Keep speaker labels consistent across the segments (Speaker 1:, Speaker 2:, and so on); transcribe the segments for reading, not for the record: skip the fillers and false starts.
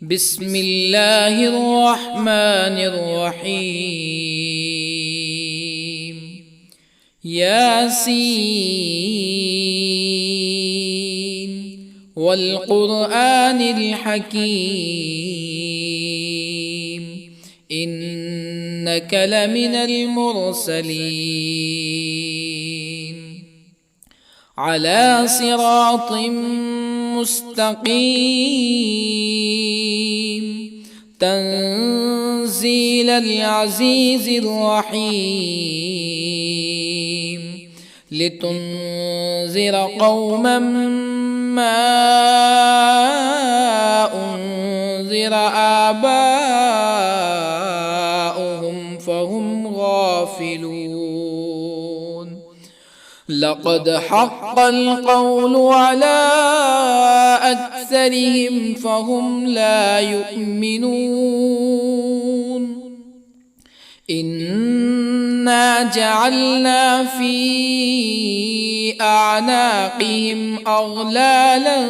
Speaker 1: بسم الله الرحمن الرحيم. ياسين والقرآن الحكيم إنك لمن المرسلين على صراط مستقيم تنزيل العزيز الرحيم لتنذر قوما ما أنذر آباؤهم فهم غافلون. لقد حق القول على أكثرهم فهم لا يؤمنون. إنا جعلنا في أعناقهم أغلالا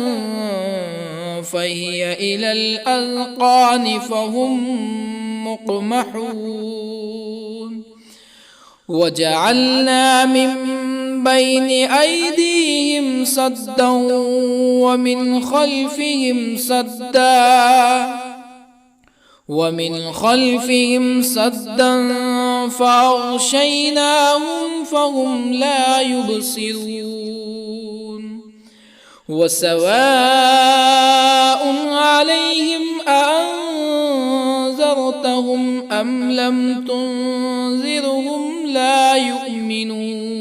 Speaker 1: فهي إلى الأذقان فهم مقمحون. وجعلنا من بين أيديهم سدا ومن خلفهم سدا فأغشيناهم فهم لا يبصرون. وسواء عليهم أأنذرتهم أم لم تنذرهم لا يؤمنون.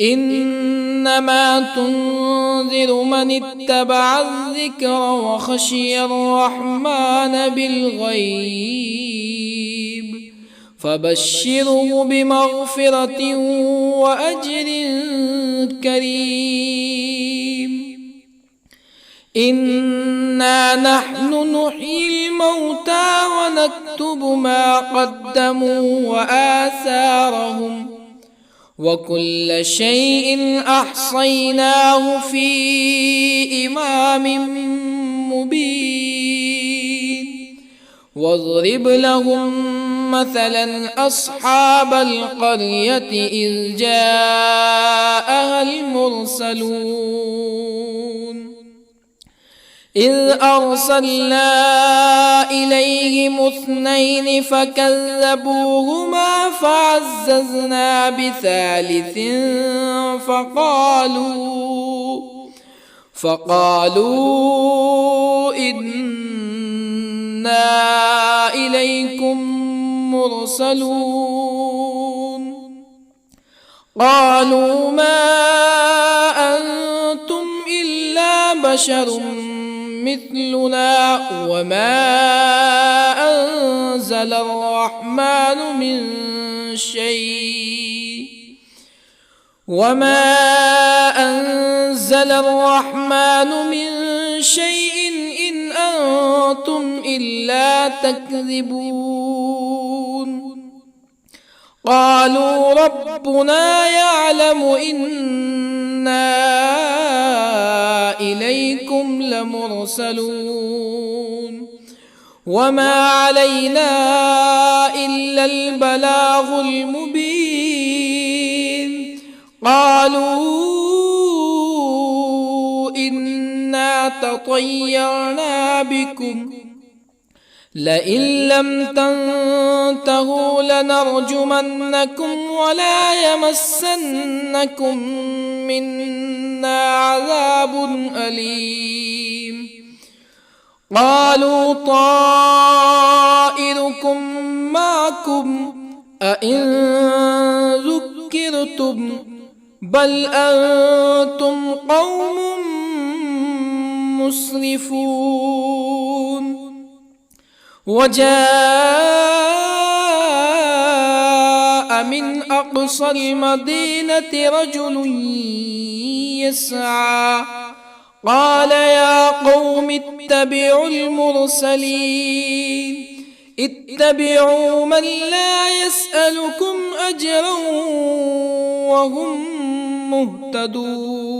Speaker 1: إنما تنذر من اتبع الذكر وخشي الرحمن بالغيب فبشره بمغفرة وأجر كريم. إنا نحن نحيي الموتى ونكتب ما قدموا وآثارهم وكل شيء أحصيناه في إمام مبين. واضرب لهم مثلا أصحاب القرية إذ جاءها المرسلون إذ أرسلنا إليهم اثنين فكذبوهما فعززنا بثالث فقالوا إنا إليكم مرسلون. قالوا ما أنتم إلا بشر مثلنا وما أنزل الرحمن من شيء إن أنتم إلا تكذبون. قالوا ربنا يعلم إنا إليكم لمرسلون وما علينا إلا البلاغ المبين. قالوا إنا تطيرنا بكم لئن لم تنتهوا لنرجمنكم ولا يمسنكم منا عذاب أليم. قالوا طائركم معكم أئن ذكرتم بل أنتم قوم مسرفون. وجاء من أقصى المدينة رجل يسعى قال يا قوم اتبعوا المرسلين اتبعوا من لا يسألكم أجرا وهم مهتدون.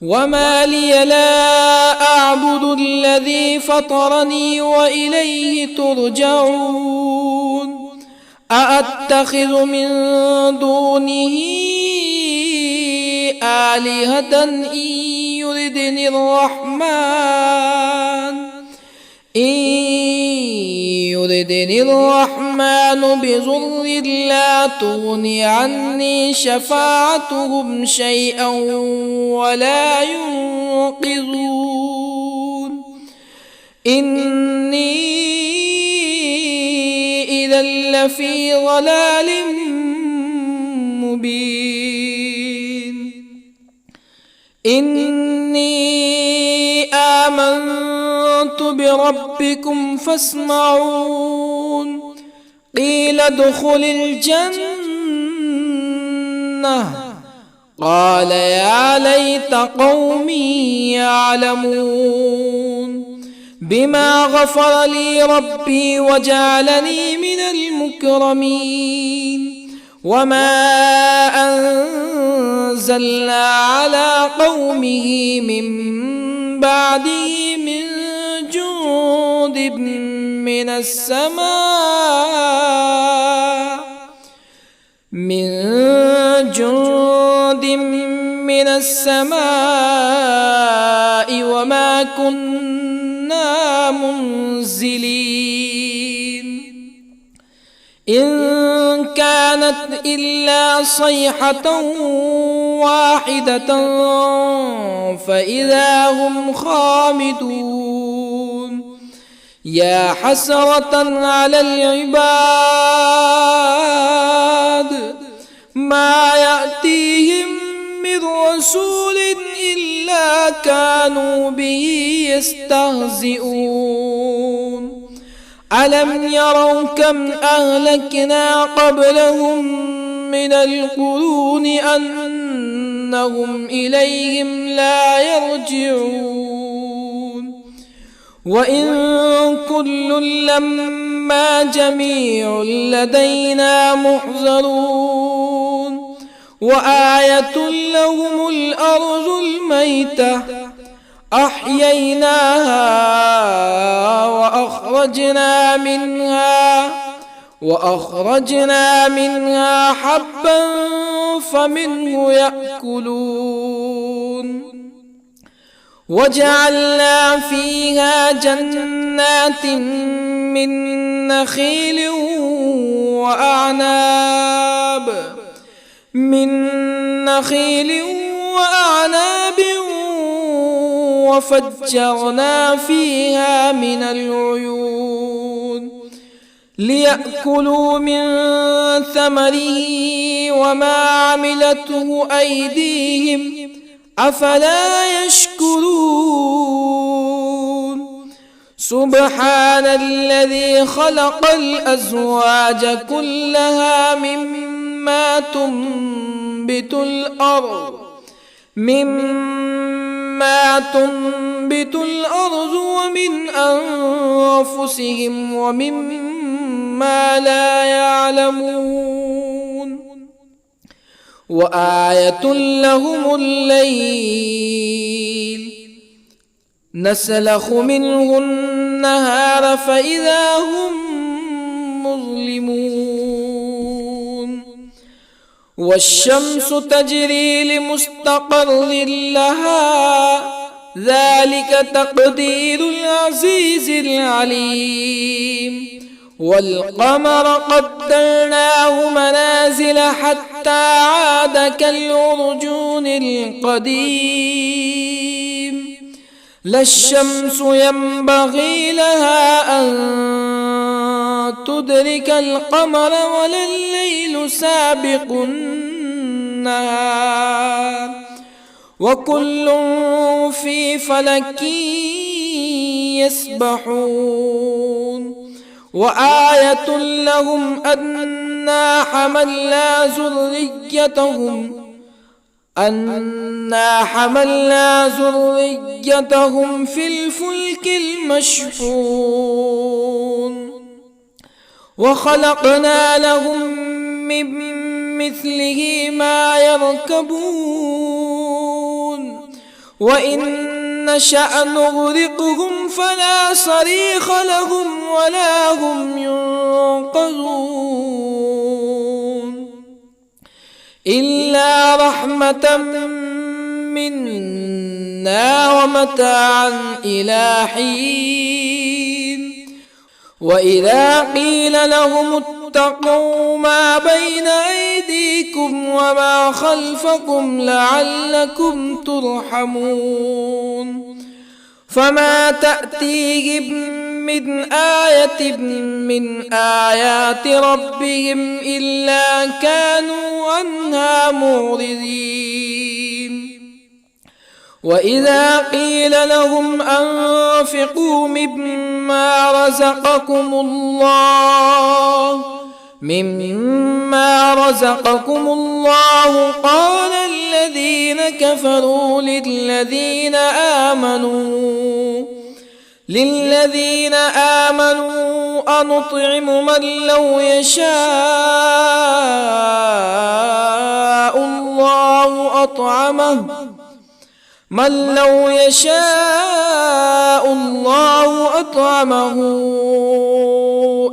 Speaker 1: وما لي لا أعبد الذي فطرني وإليه ترجعون أأتخذ من دونه آلهة يردني الرحمن بضر لا تغن عني شفاعتهم شيئا ولا ينقذون إني إذا لفي ضلال مبين إني آمنت بربكم فاسمعون قيل ادخل الجنة قال يا ليت قومي يعلمون بما غفر لي ربي وجعلني من المكرمين وما أنزلنا على قومه من بعده من جند من السماء وما كنا منزلين إن كانت إلا صيحة واحدة فإذا هم خامدون يا حسرة على العباد ما يأتيهم من رسول إلا كانوا به يستهزئون ألم يروا كم أهلكنا قبلهم من القرون أنهم إليهم لا يرجعون وإن كل لما جميع لدينا محضرون وآية لهم الأرض الميتة أحييناها وأخرجنا منها حبا فمنه يأكلون وجعلنا فيها جنات من نخيل وأعناب وفجرنا فيها من العيون ليأكلوا من ثمره وما عملته أيديهم أفلا يشكرون سبحان الذي خلق الأزواج كلها مما تنبت الأرض ومن أنفسهم ومما لا يعلمون وآية لهم الليل نسلخ منه النهار فإذا هم مظلمون والشمس تجري لمستقر لها ذلك تقدير العزيز العليم والقمر قدرناه منازل حتى عاد كالعرجون القديم لا الشمس ينبغي لها أن تدرك القمر ولا الليل سابق النهار وكل في فلك يسبحون وآية لهم أنا حملنا ذريتهم في الفلك المشحون وخلقنا لهم من مثله ما يركبون وإن نشأ نغرقهم فلا صريخ لهم ولا هم ينقذون إلا رحمة منا ومتاعا إلى حين وإذا قيل لهم اتقوا ما بين أيديكم وما خلفكم لعلكم ترحمون فما تأتيهم من آية من آيات ربهم إلا كانوا عنها معرضين وإذا قيل لهم أنفقوا مما رزقكم الله قال الذين كفروا للذين آمنوا أنطعم من لو يشاء الله أطعمه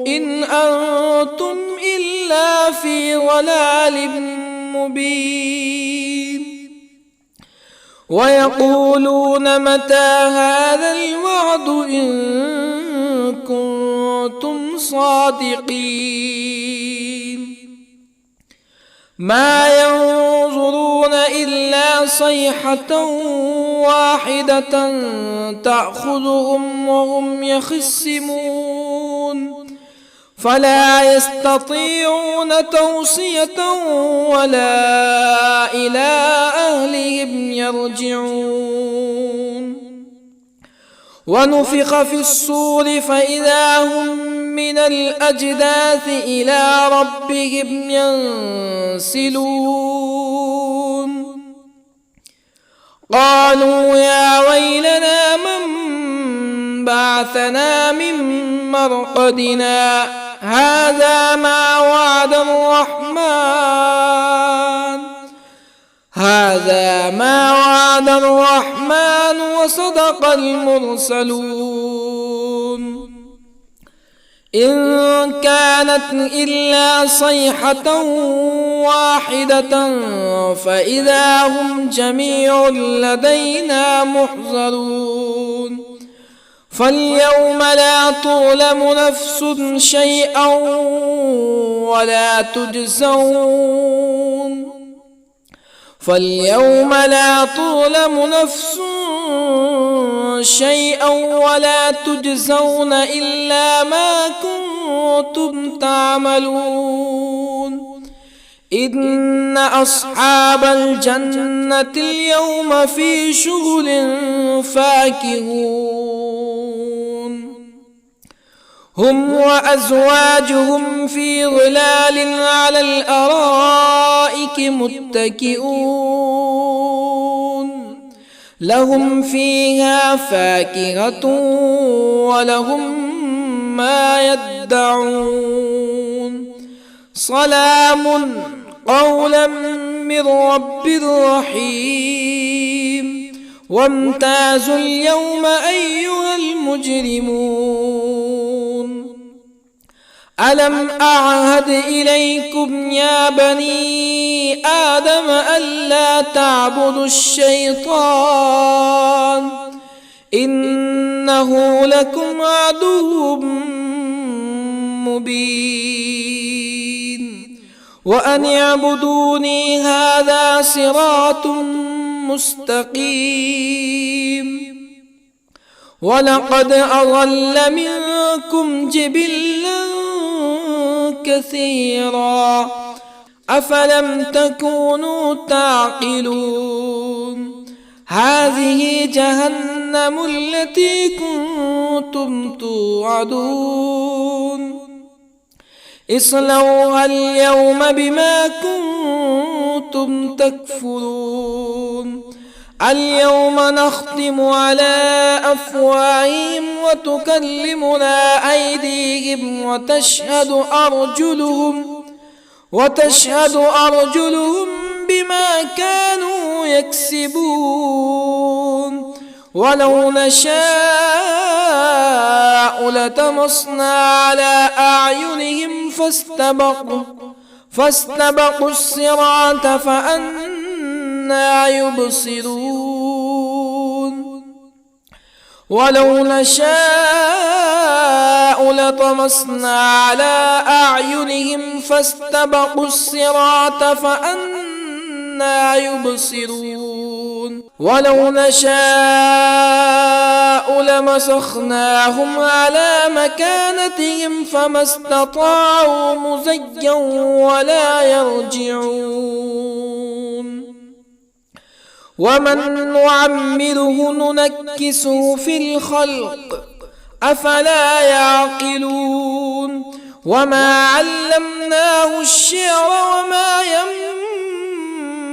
Speaker 1: إن أنتم إلا في ضلال مبين ويقولون متى هذا الوعد إن كنتم صادقين ما ينظرون إلا صيحة واحدة تأخذهم وهم يخصمون فلا يستطيعون توصية ولا إلى أهلهم يرجعون ونفخ في الصور فإذا هم من الأجداث إلى ربهم ينسلون قالوا يا ويلنا من بعثنا من مرقدنا هذا ما وعد الرحمن وصدق المرسلون إن كانت إلا صيحة واحدة فإذا هم جميع لدينا محضرون فاليوم لا تظلم نفس شيئا ولا تجزون إلا ما كنتم تعملون إن أصحاب الجنة اليوم في شغل فاكهون هم وأزواجهم في ظلال على الأرائك متكئون لهم فيها فاكهة ولهم ما يدعون سلام قولا من رب رحيم وامتازوا اليوم أيها المجرمون ألم أعهد إليكم يا بني آدم ألا تعبدوا الشيطان إنه لكم عدو مبين وأن اعبدوني هذا صراط مستقيم ولقد أضل منكم جبلا كثيرا أفلم تكونوا تعقلون هذه جهنم التي كنتم توعدون اصلوها اليوم بما كنتم تكفرون اليوم نختم على أفواههم وتكلمنا أيديهم وتشهد أرجلهم بما كانوا يكسبون ولو نشاء لطمسنا على أعينهم فاستبقوا الصراط فأنى يبصرون ولو نشاء لطمسنا على أعينهم فاستبقوا الصراط فأنى يبصرون ولو نشاء لمسخناهم على مكانتهم فما استطاعوا مزيا ولا يرجعون ومن نعمره ننكسه في الخلق أفلا يعقلون وما علمناه الشعر وما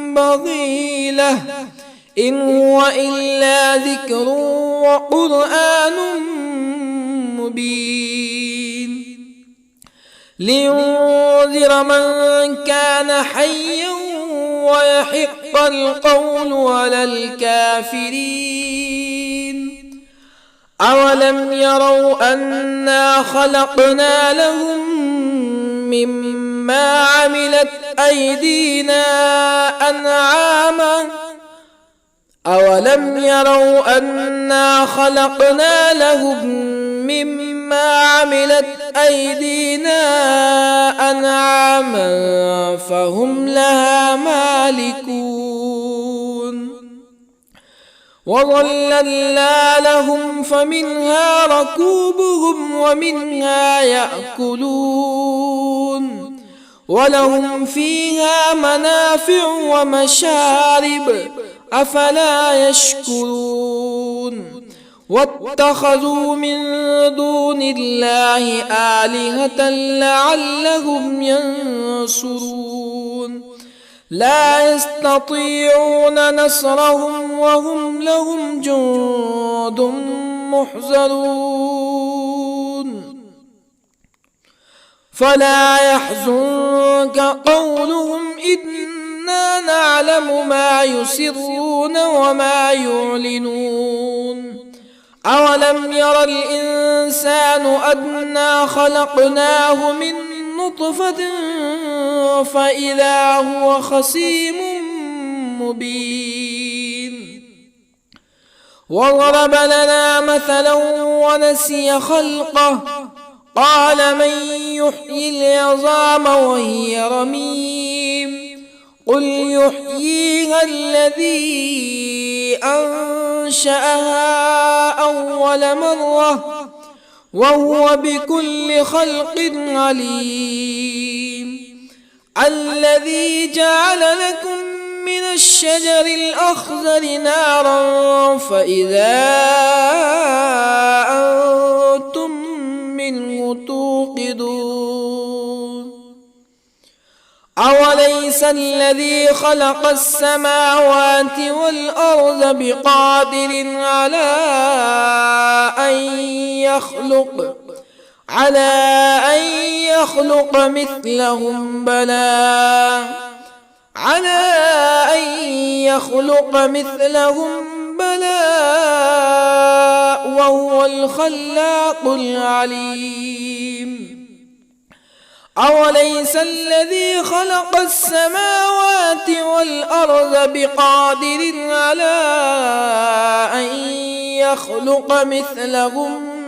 Speaker 1: ينبغي له إن هو إلا ذكر وقرآن مبين لينذر من كان حيا ويحق القول على الكافرين أولم يروا أنا خلقنا لهم مما عملت أيدينا أنعاما أولم يروا أنا خلقنا لهم مما عملت أيدينا أنعاما فهم لها مالكون وظللنا لهم فمنها ركوبهم ومنها يأكلون ولهم فيها منافع ومشارب أفلا يشكرون واتخذوا من دون الله آلهة لعلهم ينصرون لا يستطيعون نصرهم وهم لهم جند محضرون فلا يحزنك قولهم إنا نعلم ما يسرون وما يعلنون أولم ير الإنسان أنا خلقناه من نطفة فإذا هو خصيم مبين وضرب لنا مثلا ونسي خلقه قال من يحيي العظام وهي رميم قل يحييها الذي أنشأها أول مرة وهو بكل خلق عليم الذي جعل لكم من الشجر الأخضر نارا فإذا أنتم منه توقدون أوليس الذي خلق السماوات والأرض بقادر على أن يخلق مثلهم بلى وهو الخلاق العليم أوليس الذي خلق السماوات والأرض بقادر على أن يخلق مثلهم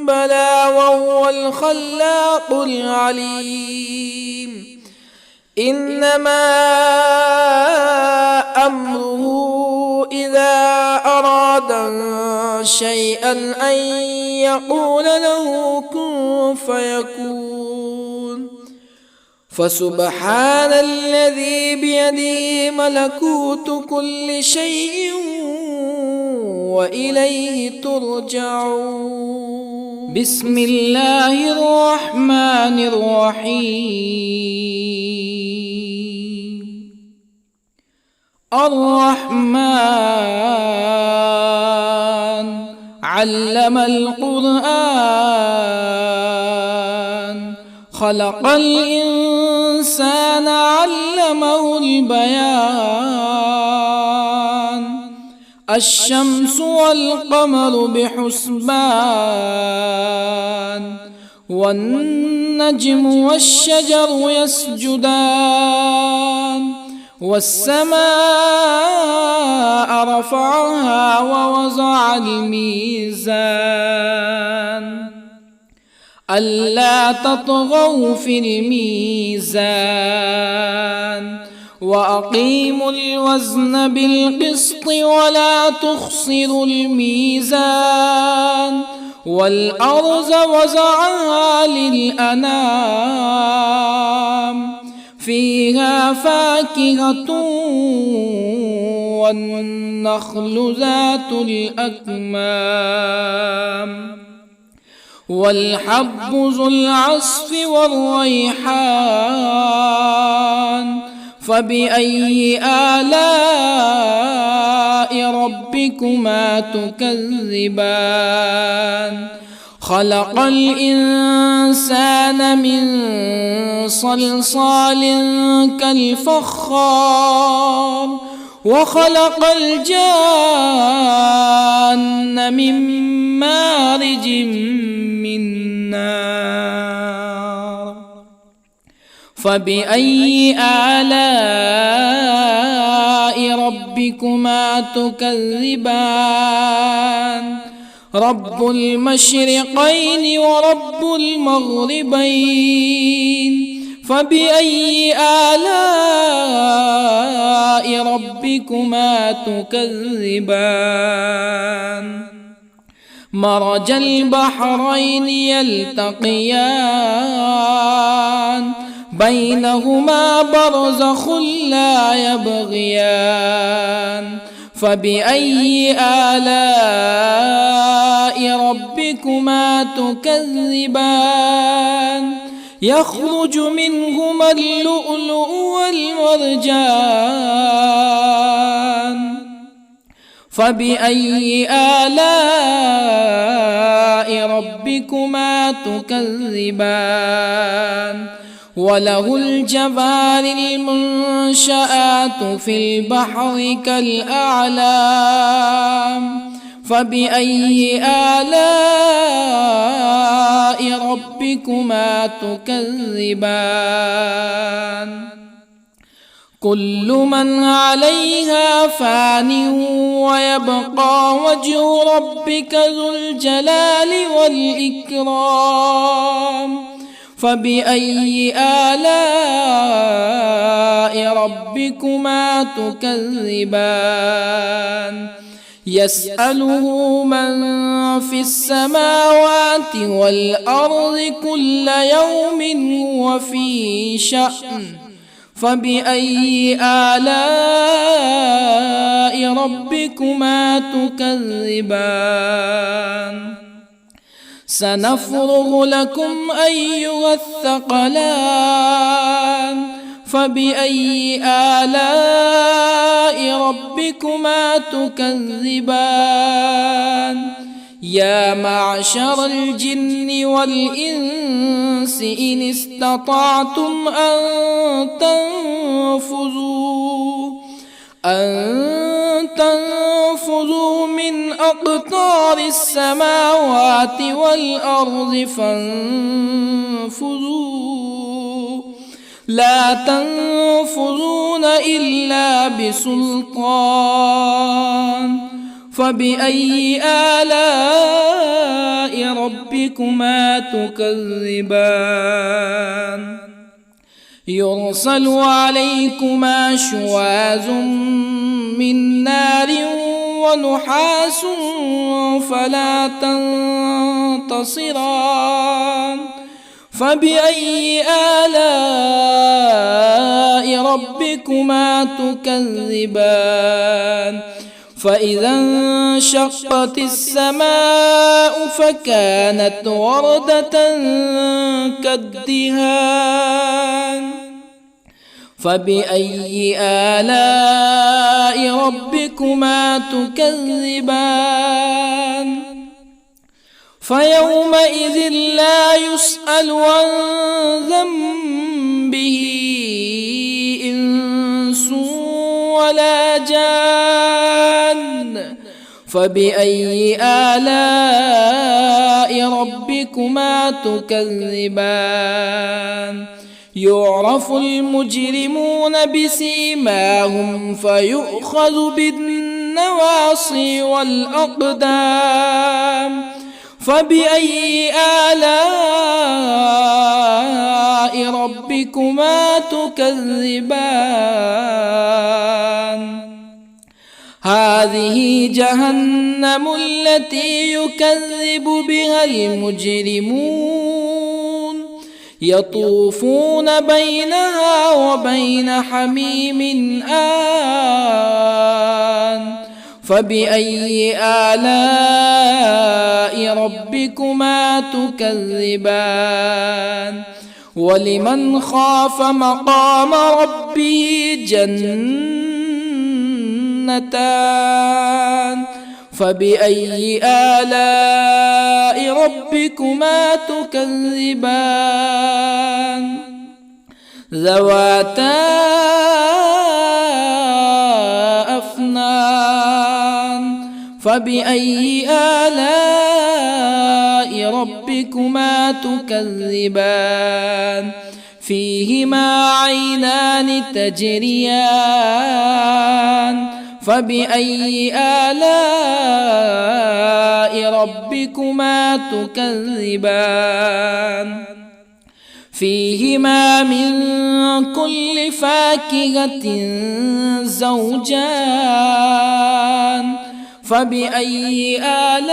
Speaker 1: بلى وهو الخلاق العليم إنما أمره إذا أراد شيئا أن يقول له كن فيكون فسبحان الذي بيده ملكوت كل شيء وإليه ترجعون بسم الله الرحمن الرحيم الرحمن علم القرآن خلق الإنسان الإنسان علمه البيان الشمس والقمر بحسبان والنجم والشجر يسجدان والسماء رفعها ووضع الميزان ألا تطغوا في الميزان وأقيموا الوزن بالقسط ولا تخسروا الميزان والأرض وضعها للأنام فيها فاكهة والنخل ذات الأكمام والحب ذو العصف والريحان فبأي آلاء ربكما تكذبان خلق الإنسان من صلصال كالفخار وخلق الجان من مارج من نار فبأي آلاء ربكما تكذبان رب المشرقين ورب المغربين فبأي آلاء ربكما تكذبان مرج البحرين يلتقيان بينهما برزخ لا يبغيان فبأي آلاء ربكما تكذبان يخرج منهما اللؤلؤ والمرجان فبأي آلاء ربكما تكذبان وله الجوار المنشآت في البحر كالأعلام فبأي آلاء ربكما تكذبان كل من عليها فان ويبقى وجه ربك ذو الجلال والإكرام فبأي آلاء ربكما تكذبان يسأله من في السماوات والأرض كل يوم هو في شأن فبأي آلاء ربكما تكذبان سنفرغ لكم أيها الثقلان فبأي آلاء ربكما تكذبان يا معشر الجن والإنس إن استطعتم أن تنفذوا من أقطار السماوات والأرض فانفذوا لا تنفذون إلا بسلطان فبأي آلاء ربكما تكذبان يرسل عليكما شواظ من نار ونحاس فلا تنتصران فبأي آلاء ربكما تكذبان فإذا انشقت السماء فكانت وردة كالدهان فبأي آلاء ربكما تكذبان فيومئذ لا يسأل عن ذنبه ولا جان فبأي آلاء ربكما تكذبان يعرف المجرمون بسيماهم فيؤخذ بالنواصي والأقدام فبأي آلاء ربكما تكذبان هذه جهنم التي يكذب بها المجرمون يطوفون بينها وبين حميم آن فبأي آلاء ربكما تكذبان ولمن خاف مقام ربه جنتان فبأي آلاء ربكما تكذبان ذواتا أفنان فبأي آلاء ربكما تكذبان فيهما عينان تجريان فبأي آلاء ربكما تكذبان فيهما من كل فاكهة زوجان فبأي آلاء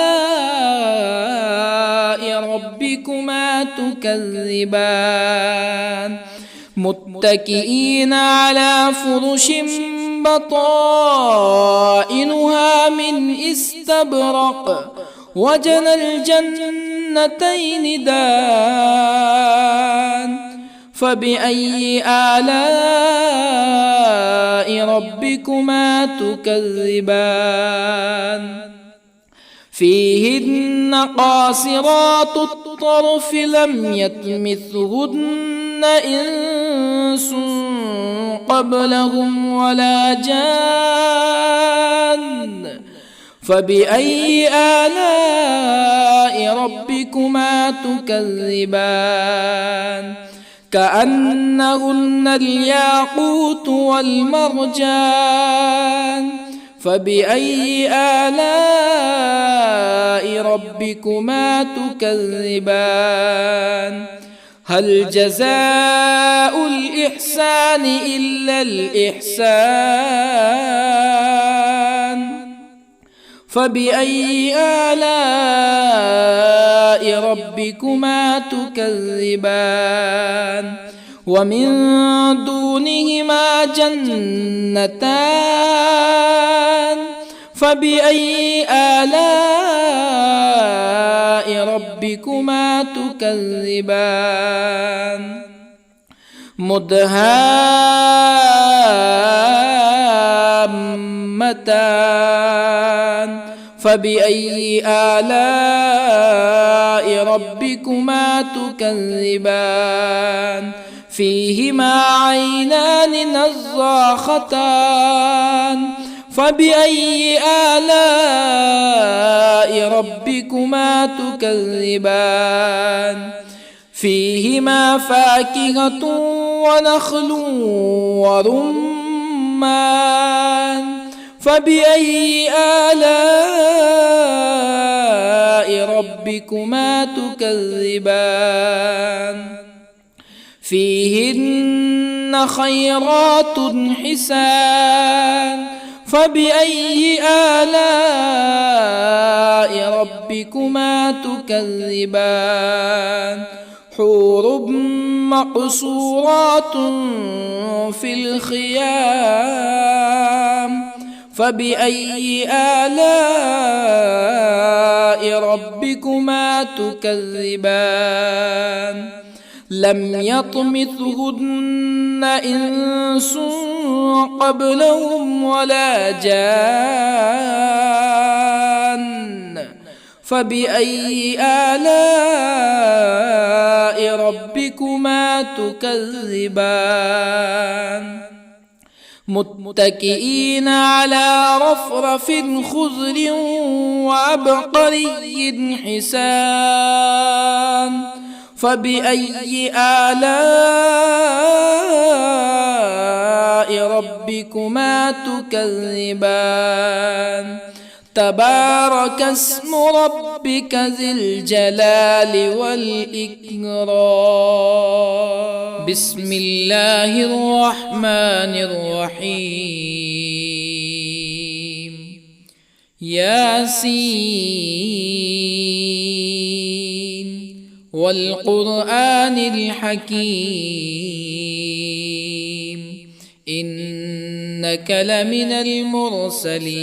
Speaker 1: ربكما تكذبان متكئين على فرش بطائنها من استبرق وجنى الجنتين دان فبأي آلاء ربكما تكذبان فيهن قاصرات الطرف لم يطمثهن إنس قبلهم ولا جان فبأي آلاء ربكما تكذبان كأنهن الياقوت والمرجان فبأي آلاء ربكما تكذبان هل جزاء الإحسان إلا الإحسان فبأي آلاء ربكما تكذبان ومن دونهما جنتان فبأي آلاء ربكما تكذبان مدهامتان فبأي آلاء ربكما تكذبان فيهما عينان نضاختان فبأي آلاء ربكما تكذبان فيهما فاكهة ونخل ورمان فبأي آلاء ربكما تكذبان فيهن خيرات حسان فبأي آلاء ربكما تكذبان حور مقصورات في الخيام فبأي آلاء ربكما تكذبان لم يطمثهن إنس قبلهم ولا جان فبأي آلاء ربكما تكذبان متكئين على رفرف خضر وعبقري حسان فبأي آلاء ربكما تكذبان تبارك اسم ربك ذي الجلال والإكرام بسم الله الرحمن الرحيم ياسين والقرآن الحكيم إنك لمن المرسلين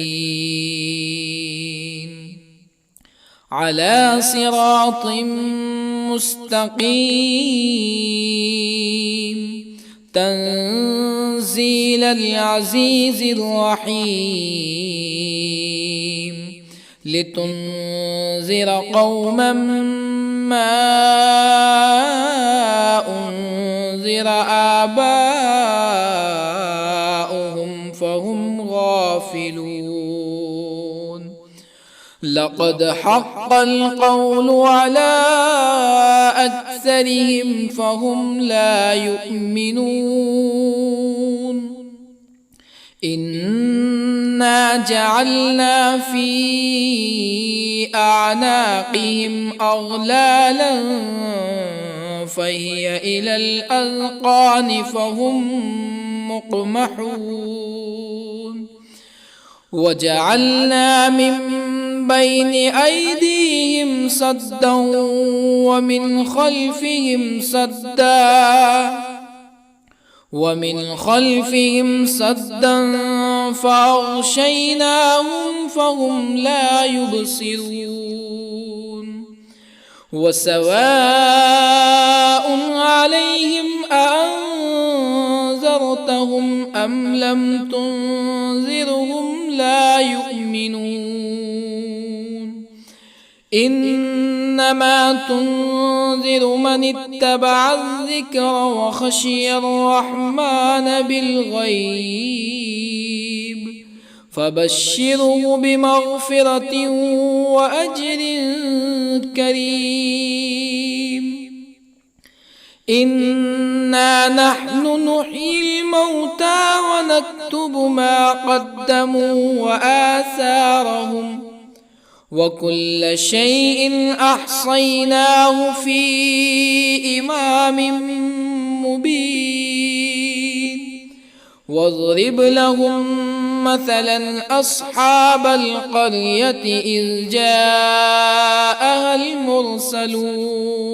Speaker 1: على صراط مستقيم تنزيل العزيز الرحيم لتنذر قوما ما أنذر آباؤهم فهم غافلون لقد حق القول على أكثرهم فهم لا يؤمنون إنا جعلنا في أعناقهم أغلالا فهي إلى الأذقان فهم مقمحون وجعلنا من بين أيديهم سدا ومن خلفهم سدا فأغشيناهم فهم لا يبصرون وسواء عليهم أأنذرتهم أم لم تنذرهم لا يؤمنون إنما تنذر من اتبع الذكر وخشي الرحمن بالغيب فبشره بمغفرة وأجر كريم إنا نحن نحيي الموتى ونكتب ما قدموا وآثارهم وكل شيء أحصيناه في إمام مبين واضرب لهم مثلا أصحاب القرية إذ جاءها المرسلون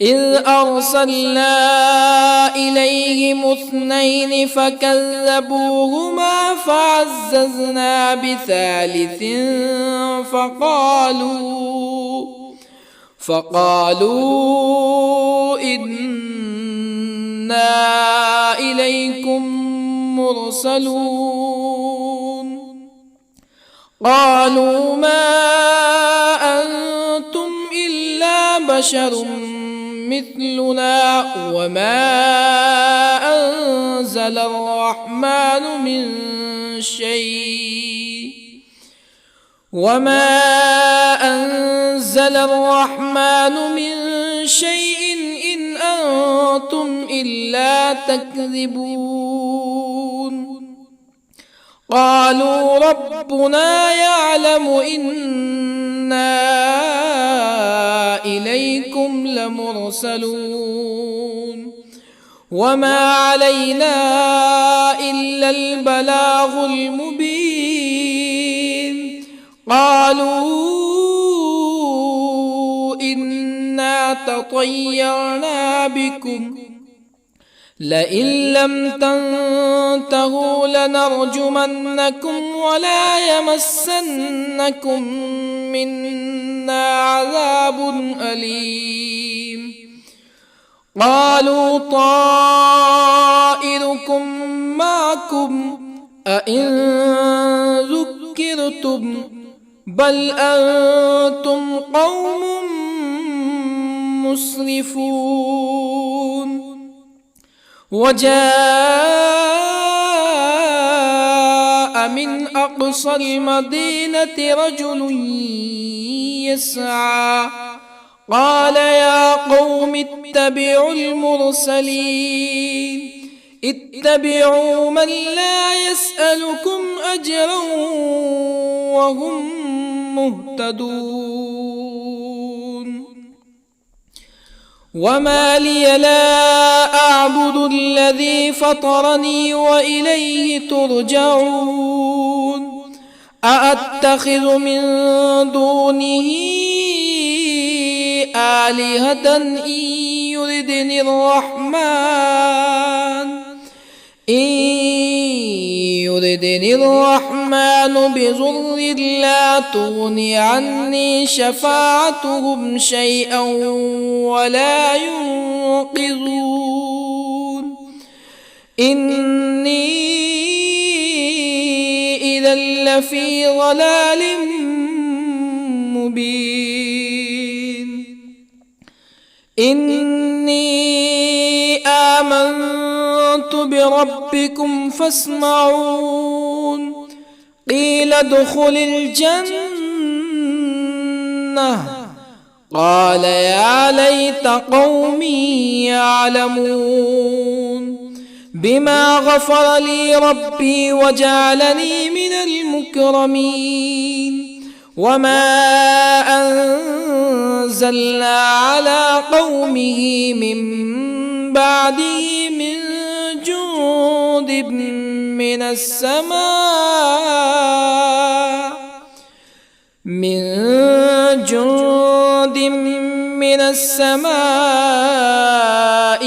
Speaker 1: إذ أرسلنا إليهم اثنين فكذبوهما فعززنا بثالث فقالوا إنا إليكم مرسلون قالوا ما أنتم إلا بشر مثلنا وما أنزل الرحمن من شيء إن أنتم إلا تكذبون قالوا ربنا يعلم إنا إليكم لمرسلون وما علينا إلا البلاغ المبين قالوا إنا تطيرنا بكم لئن لم تنتهوا لنرجمنكم ولا يمسنكم منا عذاب أليم قالوا طائركم معكم أئن ذكرتم بل أنتم قوم مسرفون وجاء من أقصى المدينة رجل يسعى قال يا قوم اتبعوا المرسلين اتبعوا من لا يسألكم أجرا وهم مهتدون وما لي لا أعبد الذي فطرني وإليه ترجعون أأتخذ من دونه آلهة يردني الرحمن بضر لا تغني عني شفاعتهم شيئا ولا ينقذون إني إذا لفي ضلال مبين إني آمنت بربكم فاسمعون قيل ادخل الجنة قال يا ليت قومي يعلمون بما غفر لي ربي وجعلني من المكرمين وما أنزلنا على قومه من بعده من جند من السماء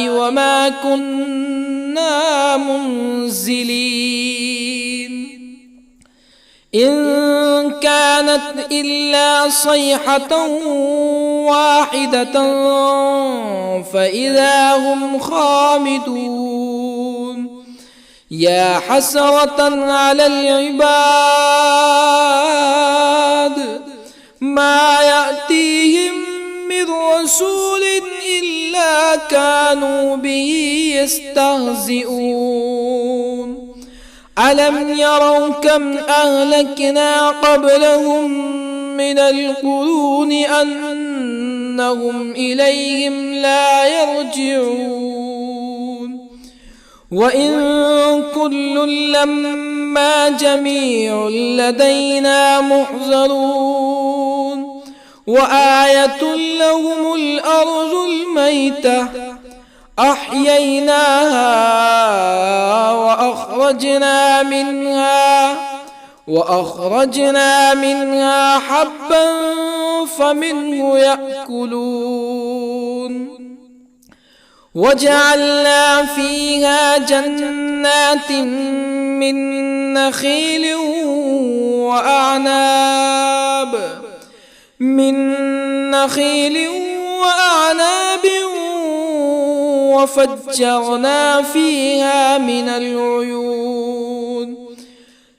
Speaker 1: وما كنا منزلين إن كانت إلا صيحة واحدة فإذا هم خامدون يا حسرة على العباد ما يأتيهم من رسول إلا كانوا به يستهزئون ألم يروا كم أهلكنا قبلهم من القرون أنهم إليهم لا يرجعون وإن كل لما جميع لدينا محضرون وآية لهم الأرض الميتة أحييناها وأخرجنا منها حبا فمنه يأكلون وجعلنا فيها جنات من نخيل وأعناب وفجرنا فيها من العيون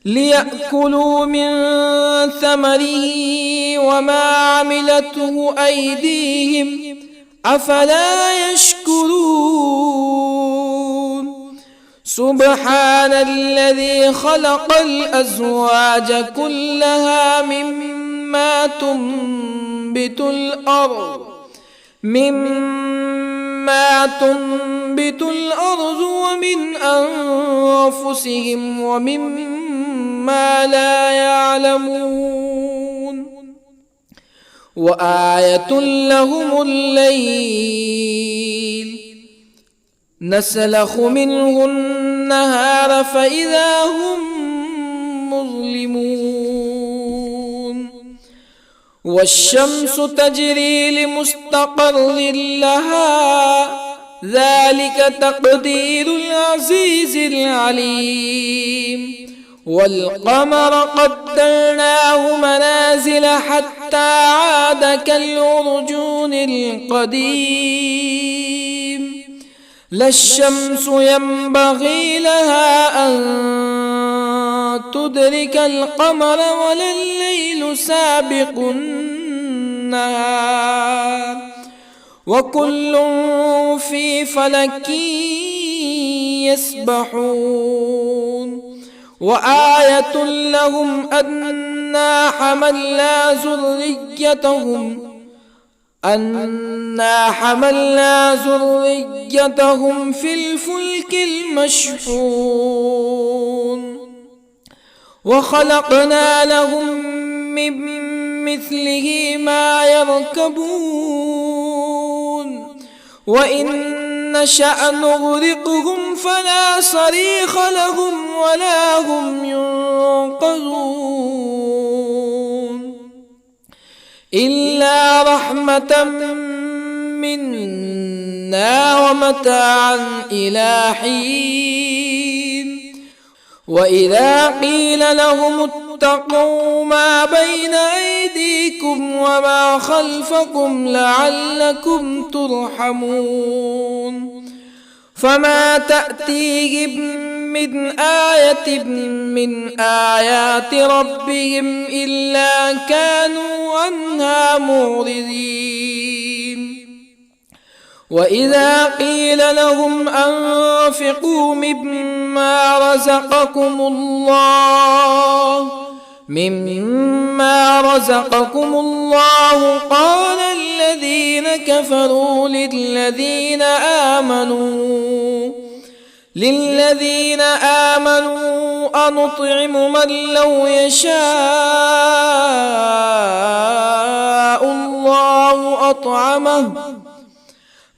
Speaker 1: ليأكلوا من ثمره وما عملته أيديهم أفلا يشكرون سبحان الذي خلق الأزواج كلها مما تنبت الأرض ومن أنفسهم ومما لا يعلمون وآية لهم الليل نسلخ منه النهار فإذا هم مظلمون والشمس تجري لمستقر لها ذلك تقدير العزيز العليم والقمر قدرناه منازل حتى عاد كالعرجون القديم لا الشمس ينبغي لها أن تدرك القمر ولا الليل سابق النهار وكل في فلك يسبحون وآية لهم أنا حملنا ذريتهم في الفلك المشحون وخلقنا لهم من مثله ما يركبون وإن نشأ نغرقهم فلا صريخ لهم ولا هم ينقذون إلا رحمة منا ومتاعا إلى حين وإذا قيل لهم اتقوا ما بين أيديكم وما خلفكم لعلكم ترحمون فما تأتيهم من آية من آيات ربهم إلا كانوا عنها معرضين وإذا قيل لهم أنفقوا مما رزقكم الله قال الذين كفروا للذين آمنوا أنطعم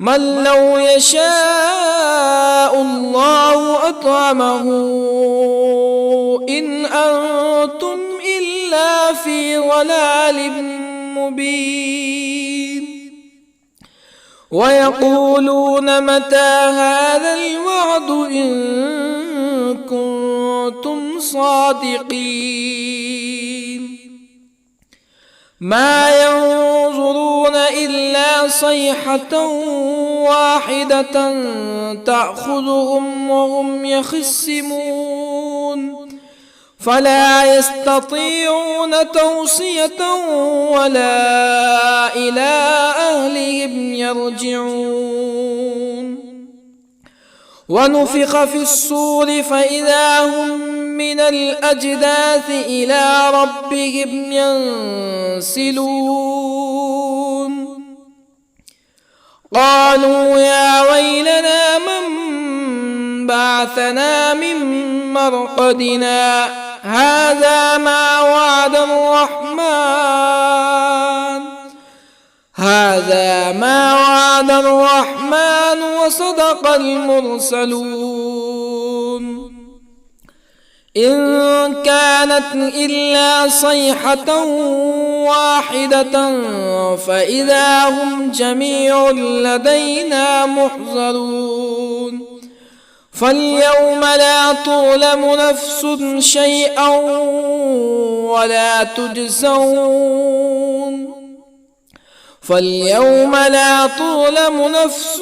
Speaker 1: من لو يشاء الله أطعمه إن أنتم إلا في ضلال مبين ويقولون متى هذا الوعد إن كنتم صادقين ما ينظرون إلا صيحة واحدة تأخذهم وهم يخصمون فلا يستطيعون توصية ولا إلى أهلهم يرجعون ونفخ في الصور فإذا هم من الأجداث إلى ربهم ينسلون قالوا يا ويلنا من بعثنا من مرقدنا هذا ما وعد الرحمن وصدق المرسلون إن كانت إلا صيحة واحدة فإذا هم جميع لدينا محضرون فاليوم لا تظلم نفس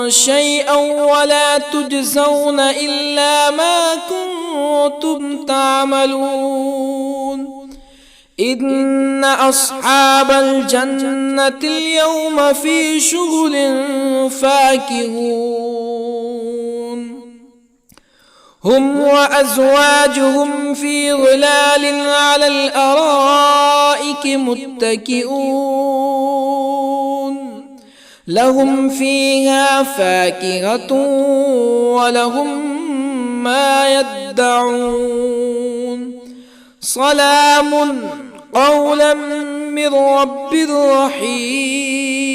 Speaker 1: شيئا ولا تجزون إلا ما كنتم تعملون إن أصحاب الجنة اليوم في شغل فاكهون هم وأزواجهم في ظلال على الأرائك متكئون لهم فيها فاكهة ولهم ما يدعون سلام قولا من رب رحيم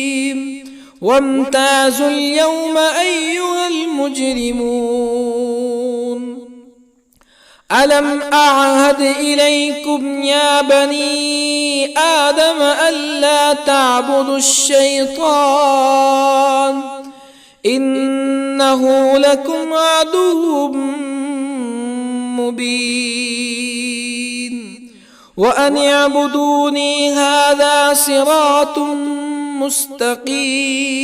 Speaker 1: وامتازوا اليوم أيها المجرمون ألم أعهد إليكم يا بني آدم ألا تعبدوا الشيطان إنه لكم عدو مبين وأن اعبدوني هذا صراط مستقيم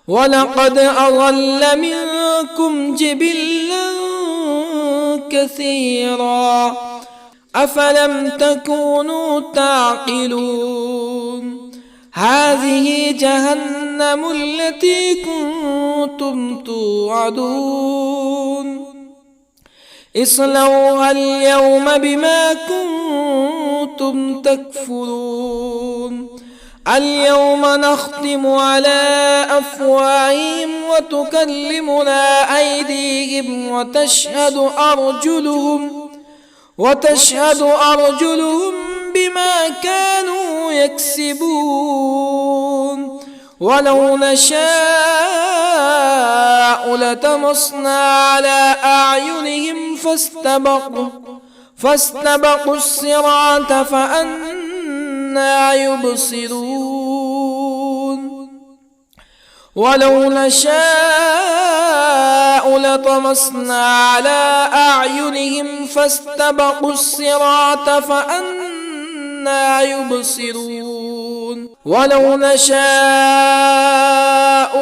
Speaker 1: ولقد أضل منكم جبلا كثيرا أفلم تكونوا تعقلون هذه جهنم التي كنتم توعدون اصلوها اليوم بما كنتم تكفرون اليوم نختم على أفواههم وتكلمنا أيديهم وتشهد أرجلهم بما كانوا يكسبون ولو نشاء لطمسنا على أعينهم فاستبقوا الصراط فأنى يبصرون ولو نشاء لطمسنا على أعينهم فاستبقوا الصراط فأنى يبصرون ولو نشاء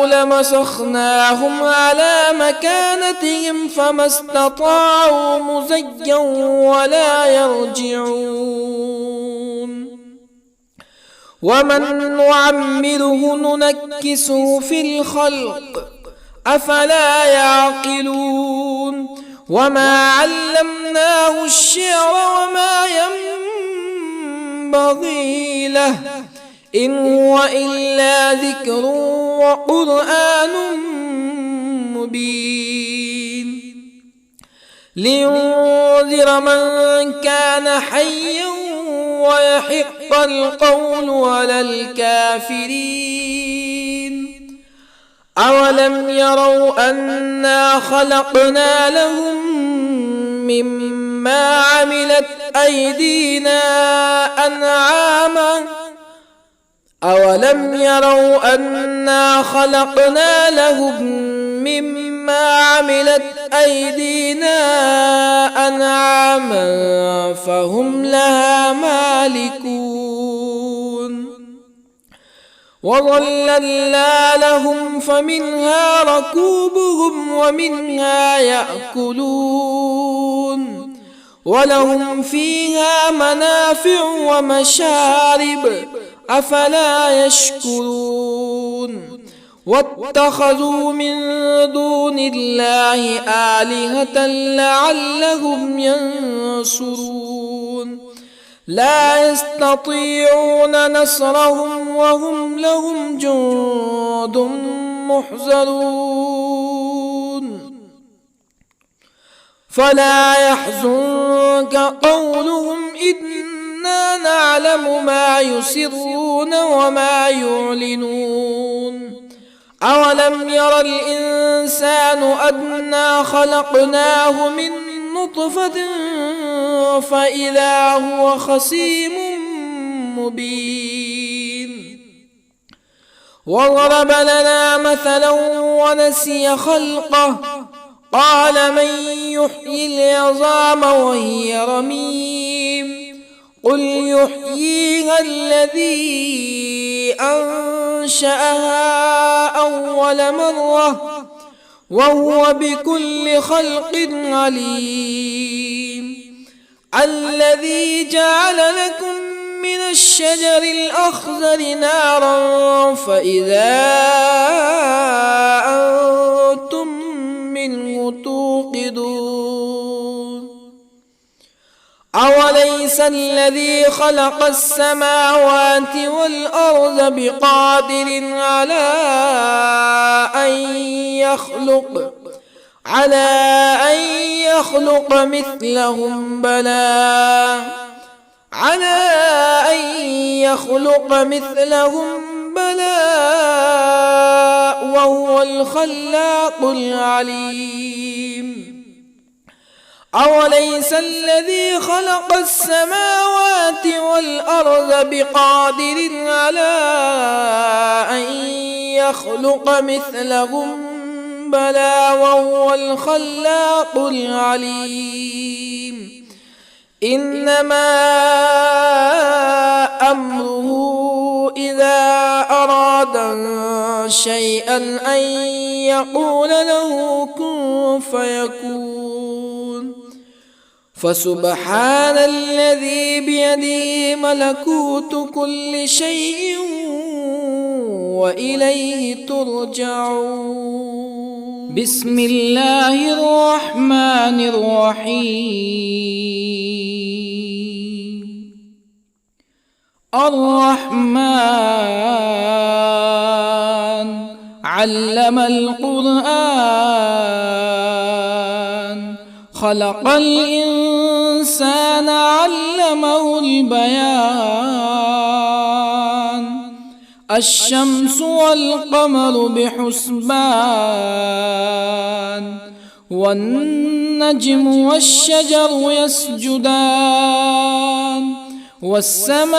Speaker 1: لمسخناهم على مكانتهم فما استطاعوا مزيا ولا يرجعون ومن نعمره ننكسه في الخلق أفلا يعقلون وما علمناه الشعر وما ينبغي له إن هو إلا ذكر وقرآن مبين لينذر من كان حيا ويحق القول على الكافرين أولم يروا أنا خلقنا لهم مما عملت أيدينا أنعاما أولم يروا أنا خلقنا لهم مما عملت أيدينا أنعاما فهم لها مالكون وظللنا لهم فمنها ركوبهم ومنها يأكلون ولهم فيها منافع ومشارب أفلا يشكرون واتخذوا من دون الله آلهة لعلهم ينصرون لا يستطيعون نصرهم وهم لهم جند محضرون فلا يحزنك قولهم إنا نعلم ما يسرون وما يعلنون أولم ير الإنسان أنا خلقناه من نطفة فإذا هو خصيم مبين وضرب لنا مثلا ونسي خلقه قال من يحيي العظام وهي رميم قل يحييها الذي أنشأها أول مرة وهو بكل خلق عليم الذي جعل لكم من الشجر الأخضر نارا فإذا أنتم منه توقدون أوليس الذي خلق السماوات والأرض بقادر على أن يخلق مثلهم بلى وهو الخلاق العليم أوليس الذي خلق السماوات والأرض بقادر على أن يخلق مثلهم بلى وهو الخلاق العليم إنما أمره إذا أراد شيئا أن يقول له كن فيكون فسبحان الذي بيده ملكوت كل شيء وإليه ترجعون. بسم الله الرحمن الرحيم. الرحمن علم القرآن، خلق الإنسان علمه البيان. الشمس والقمر بحسبان، والنجم والشجر يسجدان. والسماء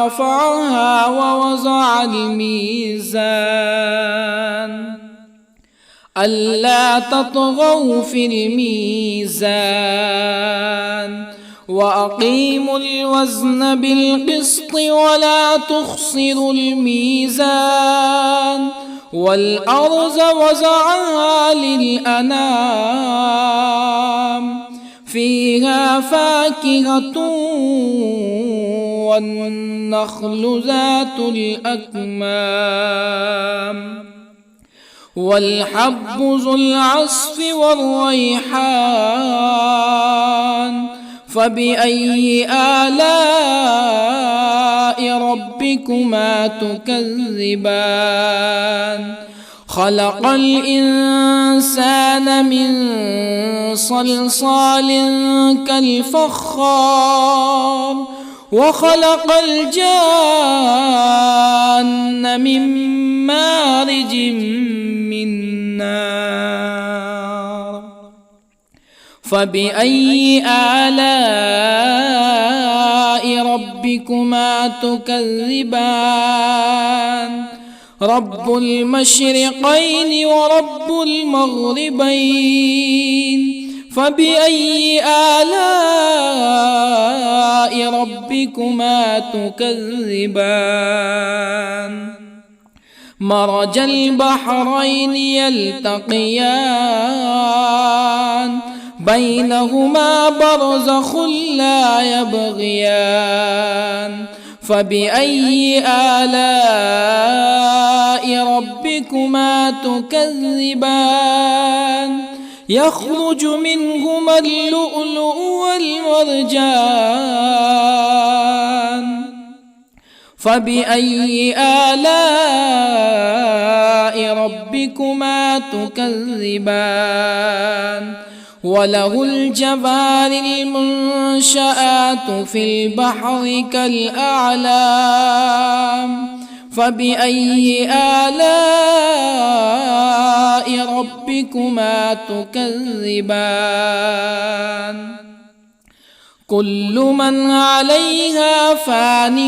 Speaker 1: رفعها ووضع الميزان، ألا تطغوا في الميزان. وأقيموا الوزن بالقسط ولا تخسروا الميزان. والأرض وضعها للأنام، فيها فاكهة والنخل ذات الأكمام، والحب ذو العصف والريحان. فبأي آلاء ربكما تكذبان؟ خلق الإنسان من صلصال كالفخار، وخلق الجان من مارج من نار. فبأي آلاء ربكما تكذبان؟ رب المشرقين ورب المغربين. فبأي آلاء ربكما تكذبان؟ مرج البحرين يلتقيان، بينهما برزخ لا يبغيان. فبأي آلاء ربكما تكذبان؟ يخرج منهما اللؤلؤ والمرجان. فبأي آلاء ربكما تكذبان؟ وله الجوار المنشآت في البحر كالأعلام. فبأي آلاء ربكما تكذبان؟ كل من عليها فان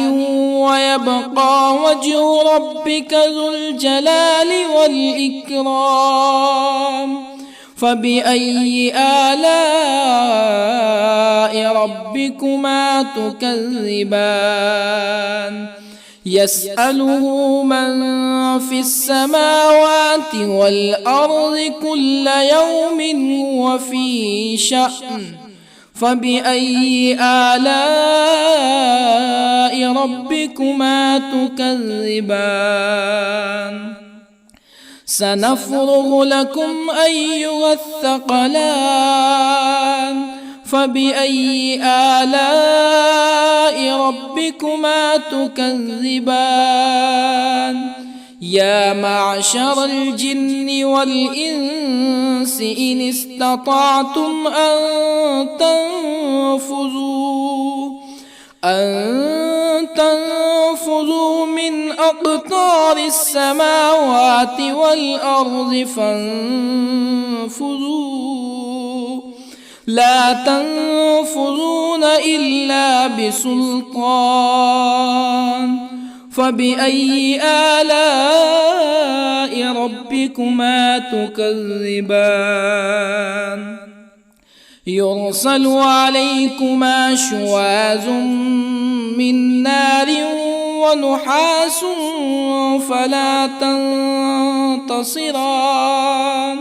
Speaker 1: ويبقى وجه ربك ذو الجلال والإكرام. فبأي آلاء ربكما تكذبان؟ يسأله من في السماوات والأرض كل يوم هو في شأن. فبأي آلاء ربكما تكذبان؟ سنفرغ لكم أيها الثقلان. فبأي آلاء ربكما تكذبان؟ يا معشر الجن والإنس إن استطعتم أن تنفذوا من أقطار السماوات والأرض فانفذوا، لا تنفذون إلا بسلطان. فبأي آلاء ربكما تكذبان؟ يرسل عليكما شواظ من نار ونحاس فلا تنتصران.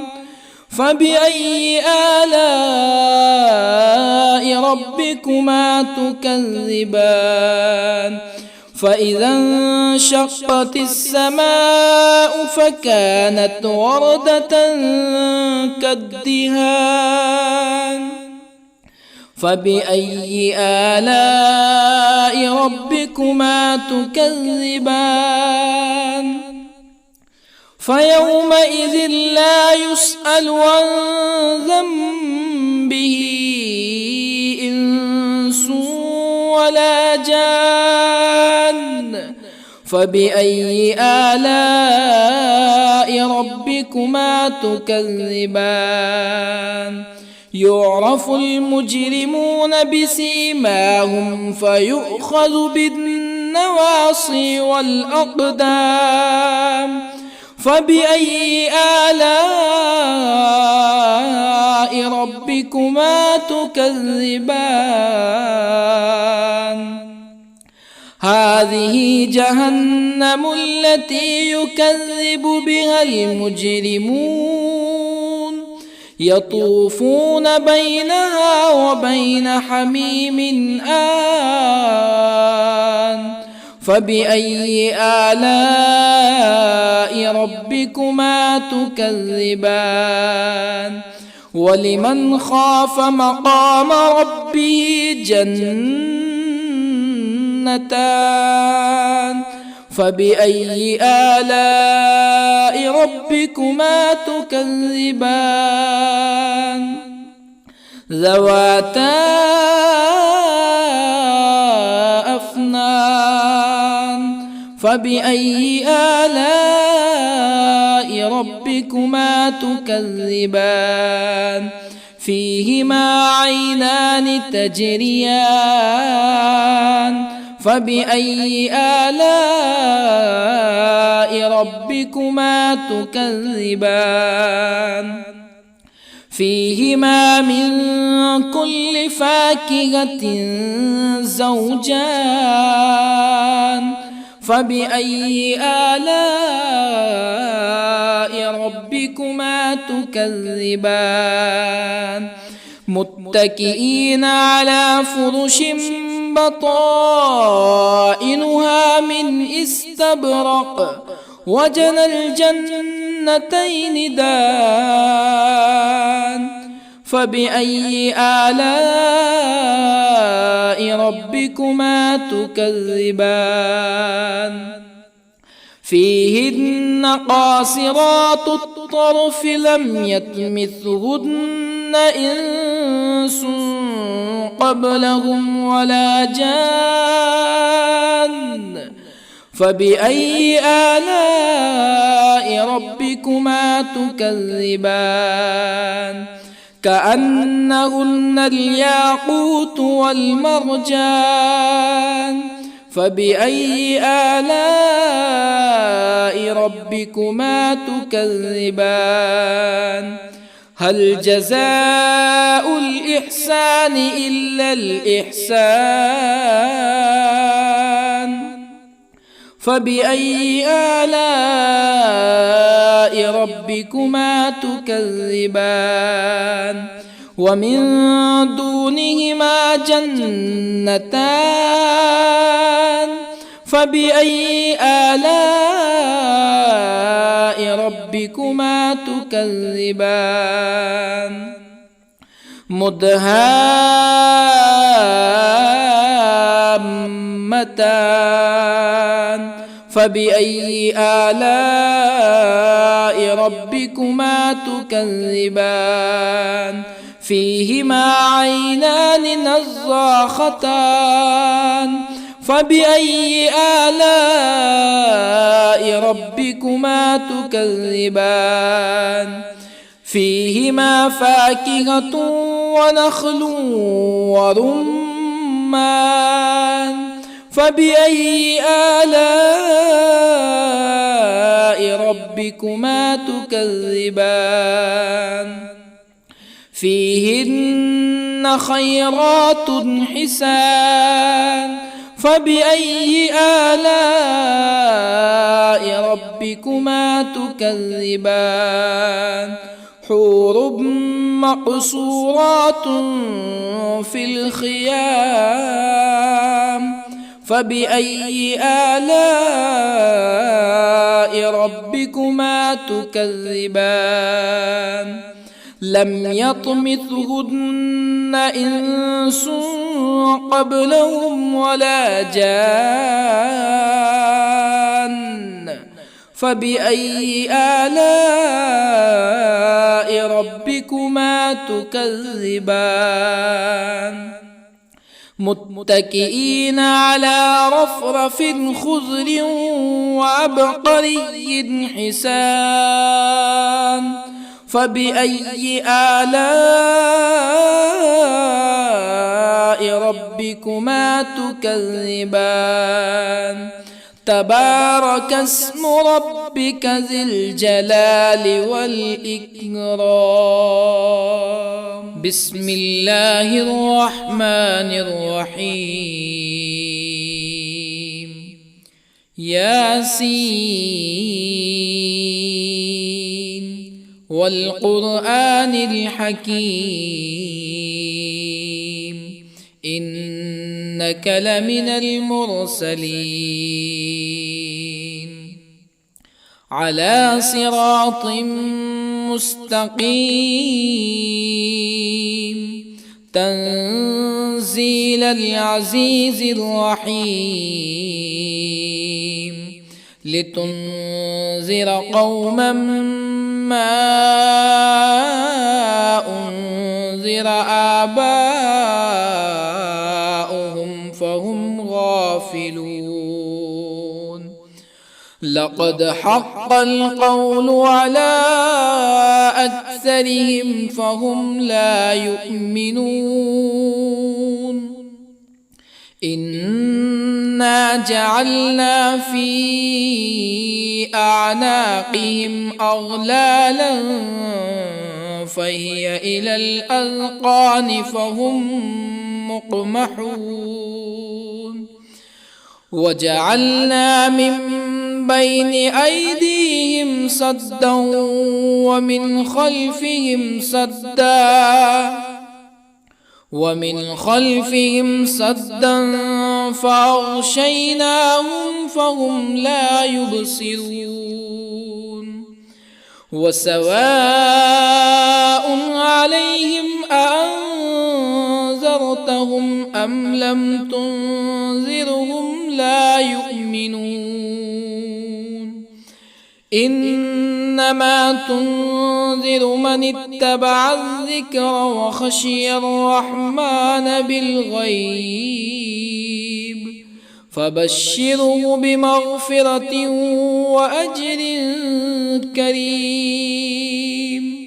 Speaker 1: فبأي آلاء ربكما تكذبان؟ فإذا انشقت السماء فكانت وردة كالدهان فبأي آلاء ربكما تكذبان فيومئذ لا يسأل عن ذنبه إنس ولا جان فبأي آلاء ربكما تكذبان يعرف المجرمون بسيماهم فيؤخذ بالنواصي والأقدام فبأي آلاء ربكما تكذبان هذه جهنم التي يكذب بها المجرمون يطوفون بينها وبين حميم آن فبأي آلاء ربكما تكذبان ولمن خاف مقام ربه جنتان فبأي آلاء ربكما تكذبان ذواتا أفنان فبأي آلاء ربكما تكذبان فيهما عينان تجريان فبأي آلاء ربكما تكذبان فيهما من كل فاكهة زوجان فبأي آلاء ربكما تكذبان متكئين على فرش بطائنها من استبرق وجنى الجنتين دان فبأي آلاء ربكما تكذبان فيهن قاصرات الطرف لم يطمثهن إنس قبلهم ولا جان فبأي آلاء ربكما تكذبان كأنهن الياقوت والمرجان فبأي آلاء ربكما تكذبان هل جزاء الإحسان إلا الإحسان فبأي آلاء ربكما تكذبان ومن دونهما جنتان فبأي آلاء ربكما تكذبان مدهامتان فبأي آلاء ربكما تكذبان فيهما عينان نضاختان فبأي آلاء ربكما تكذبان فيهما فاكهة ونخل ورمان فبأي آلاء ربكما تكذبان فيهن خيرات حسان فبأي آلاء ربكما تكذبان حور مقصورات في الخيام فبأي آلاء ربكما تكذبان لم يطمثهن إنس قبلهم ولا جان فبأي آلاء ربكما تكذبان متكئين على رفرف خضر وعبقري حسان فبأي آلاء ربكما تكذبان تبارك اسم ربك ذي الجلال والإكرام بسم الله الرحمن الرحيم ياسين والقرآن الحكيم إنك لمن المرسلين على صراط مستقيم تنزيل العزيز الرحيم لتنذر قوما ما أنذر آباؤهم فهم غافلون لقد حق القول على أكثرهم فهم لا يؤمنون إنا جعلنا في أعناقهم أغلالا فهي إلى الأذقان فهم مقمحون وجعلنا من بين أيديهم سدا ومن خلفهم سدا فأغشيناهم فهم لا يبصرون وسواء عليهم أأنذرتهم أم لم تنذرهم لا يؤمنون إنما تنذر من اتبع الذكر وخشي الرحمن بالغيب فبشره بمغفرة وأجر كريم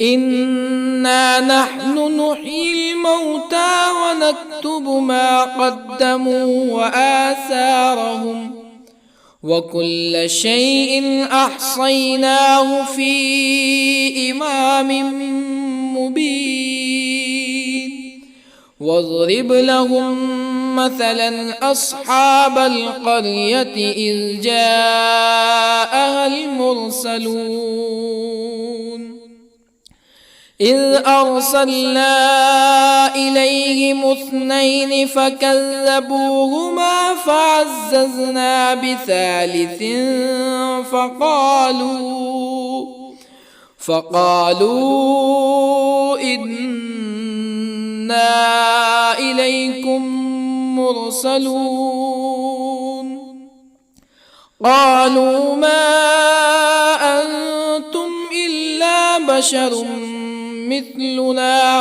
Speaker 1: إنا نحن نحيي الموتى ونكتب ما قدموا وآثارهم وكل شيء أحصيناه في إمام مبين واضرب لهم مثلا أصحاب القرية إذ جاءها المرسلون إذ أرسلنا إليهم 2 فكذبوهما فعززنا بثالث فقالوا إنا إليكم مرسلون قالوا ما أنتم إلا بشر مثلنا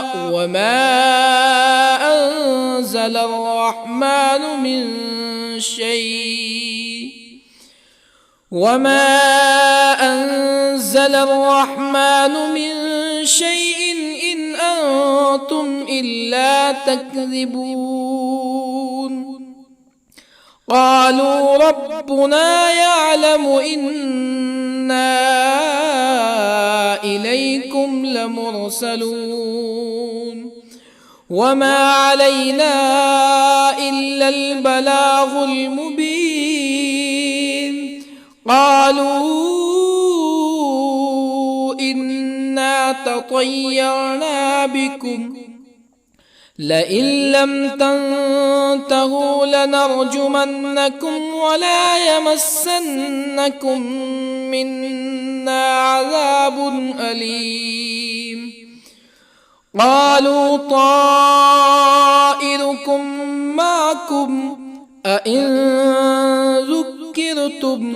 Speaker 1: وما أنزل الرحمن من شيء إن أنتم إلا تكذبون قالوا ربنا يعلم إنا إليكم لمرسلون وما علينا إلا البلاغ المبين قالوا إنا تطيرنا بكم لئن لم تنتهوا لنرجمنكم ولا يمسنكم منا عذاب أليم. قالوا طائركم معكم أئن ذكرتم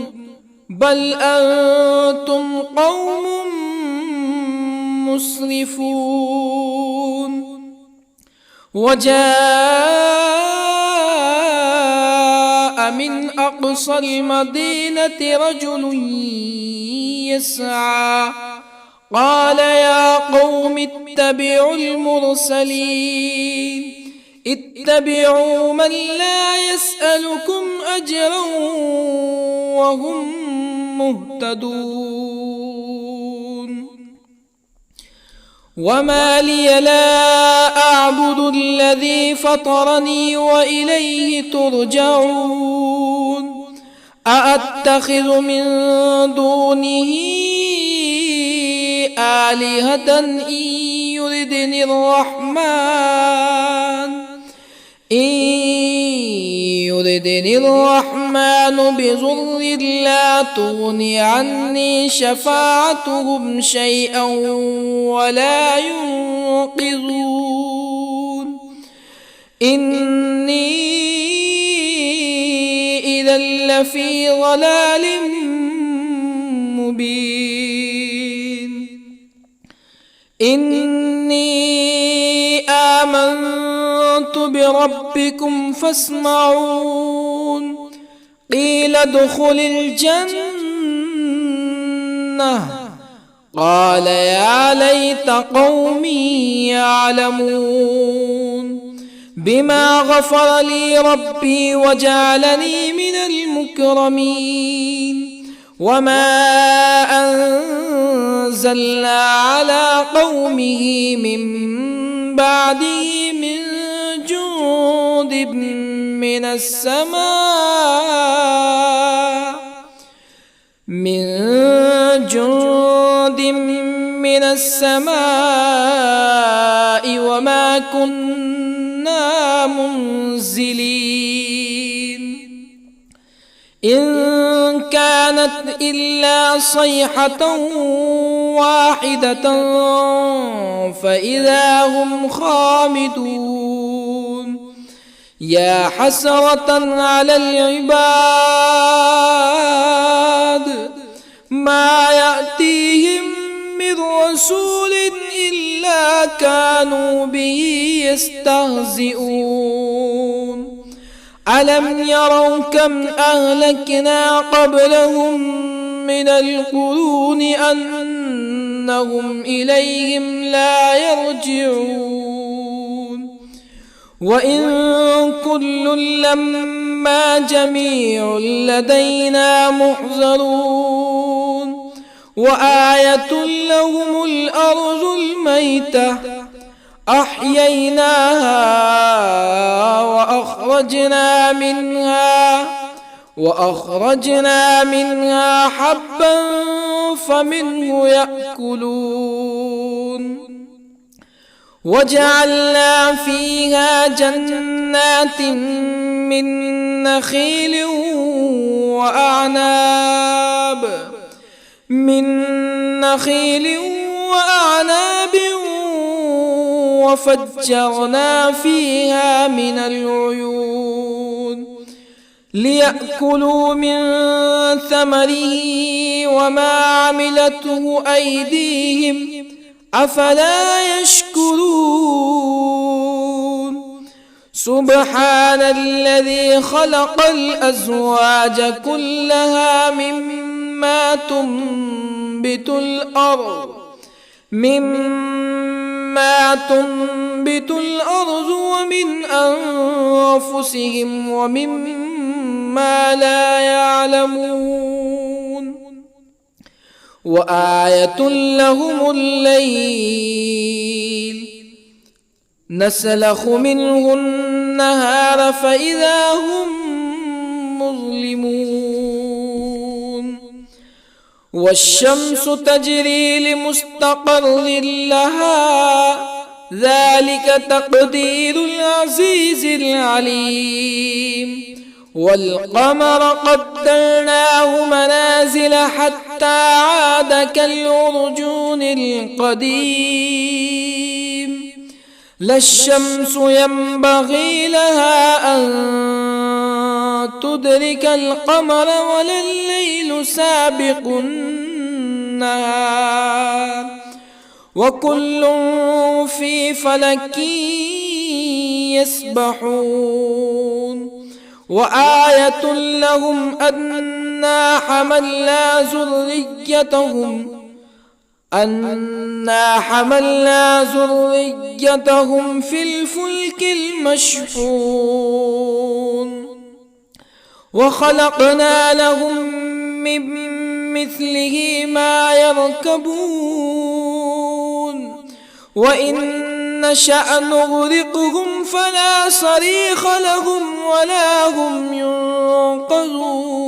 Speaker 1: بل أنتم قوم مسرفون. وجاء من أقصى المدينة رجل يسعى قال يا قوم اتبعوا المرسلين اتبعوا من لا يسألكم أجرا وهم مهتدون. وما لي لا أعبد الذي فطرني وإليه ترجعون. أأتخذ من دونه آلهة إن يردني الرحمن بضر لا تغني عني شفاعتهم شيئا ولا ينقذون. إني إذا لفي ضلال مبين. إني آمنت بربكم فاسمعون. قيل ادخل الجنة قال يا ليت قومي يعلمون. بما غفر لي ربي وجعلني من المكرمين. وما أنزلنا على قومه من بعده من جند من السماء وما كنا منزلين. إن كانت إلا صيحة واحدة فإذا هم خامدون. يا حسرة على العباد ما يأتيهم من رسول إلا كانوا به يستهزئون. ألم يروا كم أهلكنا قبلهم من القرون أنهم إليهم لا يرجعون. وإن كل لما جميع لدينا محضرون. وآية لهم الأرض الميتة أحييناها وأخرجنا منها حبا فمنه يأكلون. وجعلنا فيها جنات من نخيل وأعناب وفجرنا فيها من العيون ليأكلوا من ثمره وما عملته أيديهم أفلا يشكرون. سبحان الذي خلق الأزواج كلها مما تنبت الأرض ومن أنفسهم ومما لا يعلمون. وآية لهم الليل نسلخ منه النهار فإذا هم مظلمون. والشمس تجري لمستقر لها ذلك تقدير العزيز العليم. والقمر قدرناه منازل حتى عاد كالعرجون القديم. لا الشمس ينبغي لها أن تدرك القمر ولا الليل سابق النهار وكل في فلك يسبحون. وآية لهم أنا حملنا ذريتهم في الفلك المشحون وخلقنا لهم من مثله ما يركبون وإن نشأ نغرقهم فلا صريخ لهم ولا هم ينقذون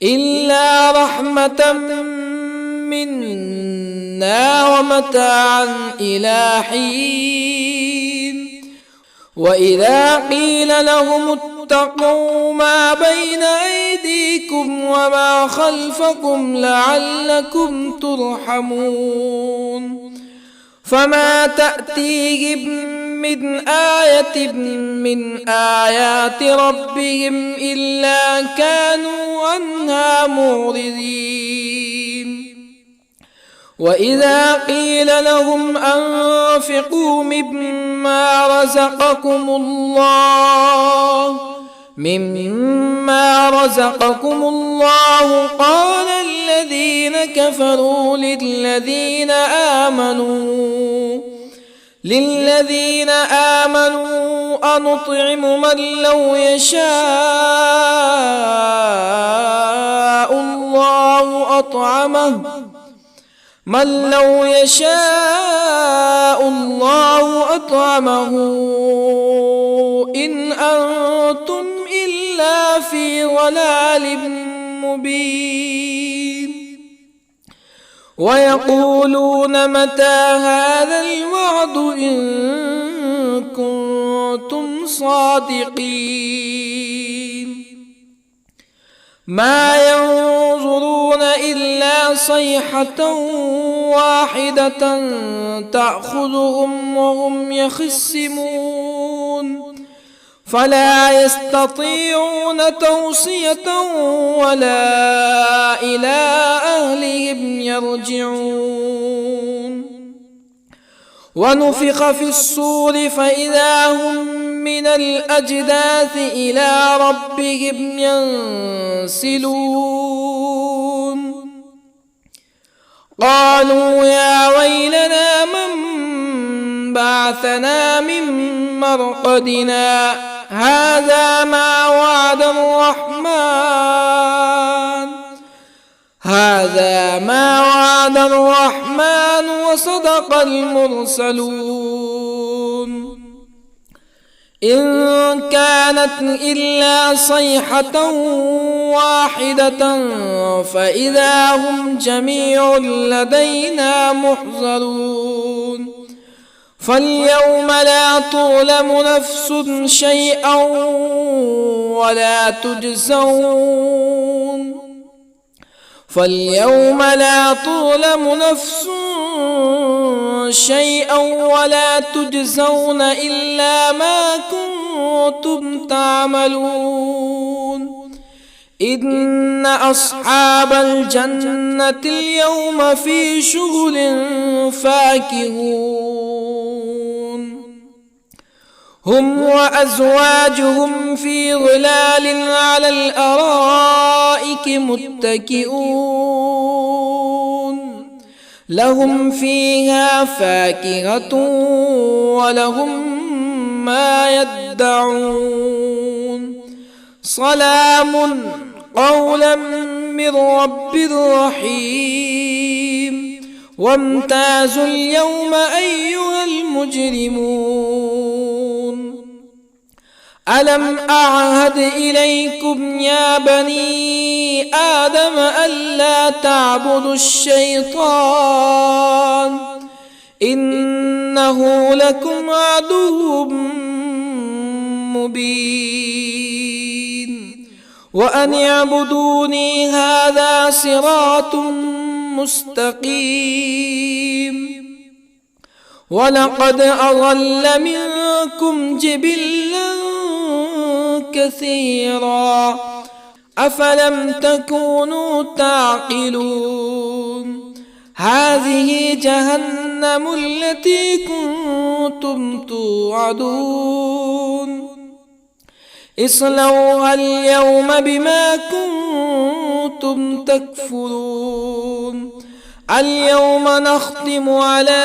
Speaker 1: إلا رحمة منا ومتاعا إلى حين. وإذا قيل لهم اتقوا ما بين أيديكم وما خلفكم لعلكم ترحمون فما تأتيهم من آية من آيات ربهم إلا كانوا عنها معرضين. وإذا قيل لهم أنفقوا مما رزقكم الله قال الذين كفروا للذين آمنوا أنطعم من لو يشاء الله أطعمه إن أنتم إلا في ضلال مبين. ويقولون متى هذا الوعد إن كنتم صادقين. ما ينظرون إلا صيحة واحدة تأخذهم وهم يخصمون فلا يستطيعون توصية ولا إلى أهلهم يرجعون. ونفخ في الصور فإذا هم من الأجداث إلى ربهم ينسلون. قالوا يا ويلنا من بعثنا من مرقدنا هذا ما وعد الرحمن وصدق المرسلون. إن كانت إلا صيحة واحدة فإذا هم جميع لدينا محضرون. فاليوم لا تظلم نفس شيئا ولا تجزون إلا ما كنتم تعملون. إن أصحاب الجنة اليوم في شغل فاكهون هم وأزواجهم في ظلال على الأرائك متكئون لهم فيها فاكهة ولهم ما يدعون. سلام قولا من رب رحيم. وامتازوا اليوم أيها المجرمون. ألم أعهد إليكم يا بني آدم ألا تعبدوا الشيطان إنه لكم عدو مبين وأن اعبدوني هذا صراط مستقيم ولقد أضل منكم جبلا كثيرا أفلم تكونوا تعقلون هذه جهنم التي كنتم توعدون اصلوها اليوم بما كنتم تكفرون اليوم نختم على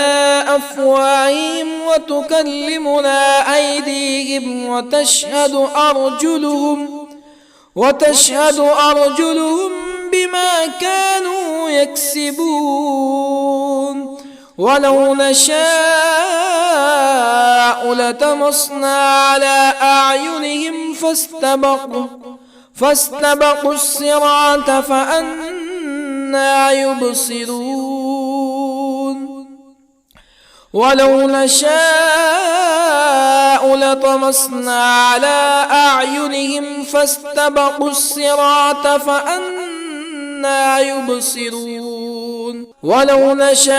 Speaker 1: أفواههم وتكلمنا أيديهم وتشهد أرجلهم بما كانوا يكسبون ولو نشاء لطمسنا على أعينهم فاستبقوا الصراط فأنى يبصرون ولو نشاء لطمسنا على أعينهم فاستبقوا الصراط فأنى يبصرون ولو نشاء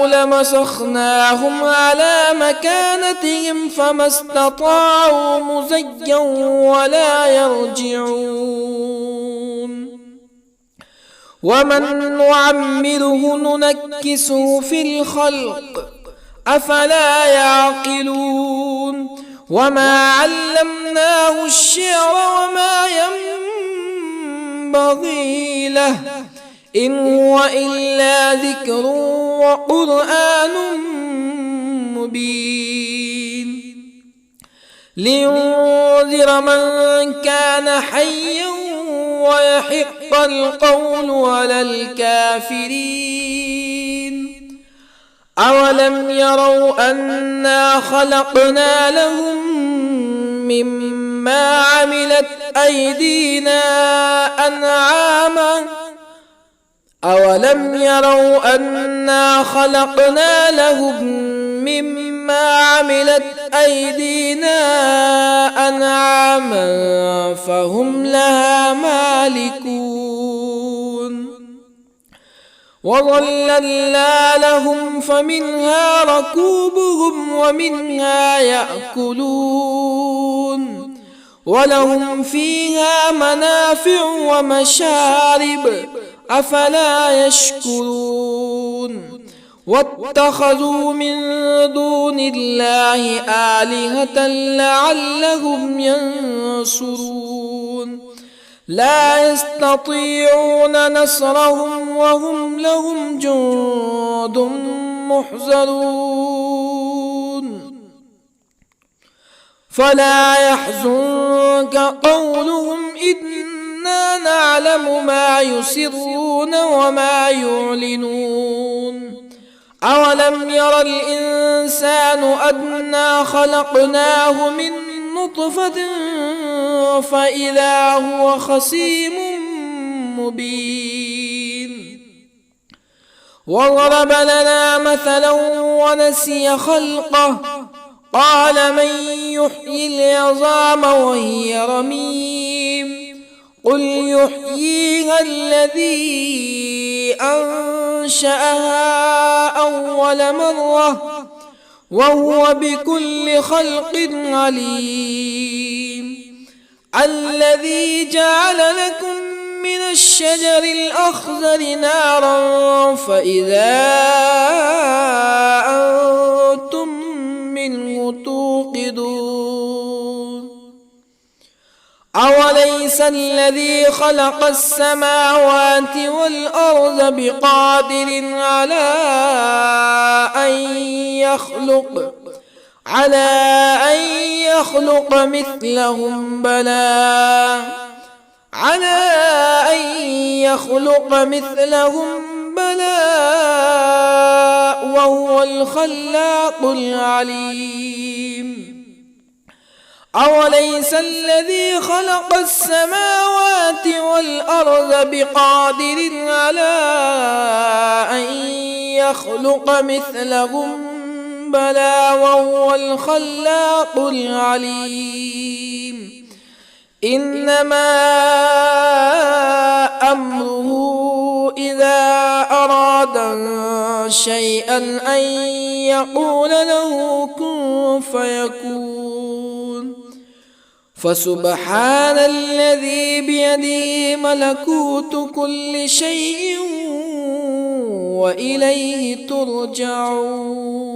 Speaker 1: لمسخناهم على مكانتهم فما استطاعوا مزيا ولا يرجعون ومن نعمره ننكسه في الخلق أفلا يعقلون وما علمناه الشعر وما ينبغي له إن هو إلا ذكر وقرآن مبين لينذر من كان حيا ويحق القول على الكافرين أولم يروا أنا خلقنا لهم مما عملت أيدينا أنعاما أولم يروا أنا خلقنا لهم مما عملت أيدينا أنعاما فهم لها مالكون وظللنا لهم فمنها ركوبهم ومنها يأكلون ولهم فيها منافع ومشارب أفلا يشكرون واتخذوا من دون الله آلهة لعلهم ينصرون لا يستطيعون نصرهم وهم لهم جند محضرون فلا يحزنك قولهم إنا نعلم ما يسرون وما يعلنون أولم ير الإنسان أنا خلقناه من نطفة فإذا هو خصيم مبين وضرب لنا مثلا ونسي خلقه قال من يحيي العظام وهي رميم قل يحييها الذي أنشأها أول مرة وهو بكل خلق عليم الذي جعل لكم من الشجر الأخضر نارا فإذا أنتم منه توقدون أوليس الذي خلق السماوات والأرض بقادر على أن يخلق مثلهم بلى وهو الخلاق العليم أوليس الذي خلق السماوات والأرض بقادر على أن يخلق مثلهم بلى وهو الخلاق العليم إنما أمره إذا أراد شيئا أن يقول له كن فيكون فسبحان الذي بيده ملكوت كل شيء وإليه ترجعون